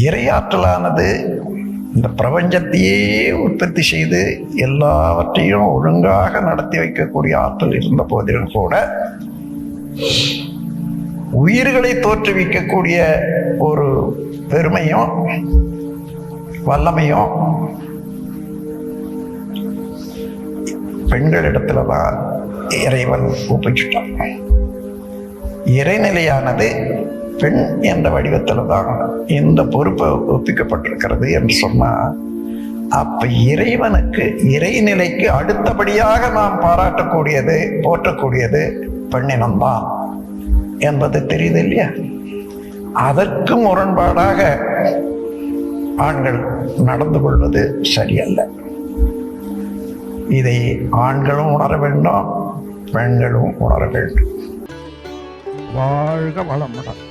இறையாற்றலானது இந்த பிரபஞ்சத்தையே உற்பத்தி செய்து எல்லாவற்றையும் ஒழுங்காக நடத்தி வைக்கக்கூடிய ஆற்றல் இருந்த போதிலும் கூட உயிர்களை தோற்றுவிக்கக்கூடிய ஒரு பெருமையும் வல்லமையும் பெண்களிடத்துலதான் இறைவன் ஒப்பிச்சுட்டான். இறைநிலையானது பெண் என்ற வடிவத்தில் தான் இந்த பொறுப்பை ஒப்பிக்கப்பட்டிருக்கிறது என்று சொன்னா, அப்ப இறைவனுக்கு இறைநிலைக்கு அடுத்தபடியாக நாம் பாராட்டக்கூடியது போற்றக்கூடியது பெண்ணினம்தான் என்பது தெரியுது இல்லையா? அதற்கு முரண்பாடாக ஆண்கள் நடந்து கொள்வது சரியல்ல. இதை ஆண்களும் உணர வேண்டும், பெண்களும் உணர வேண்டும். வாழ்க வளமுடன்.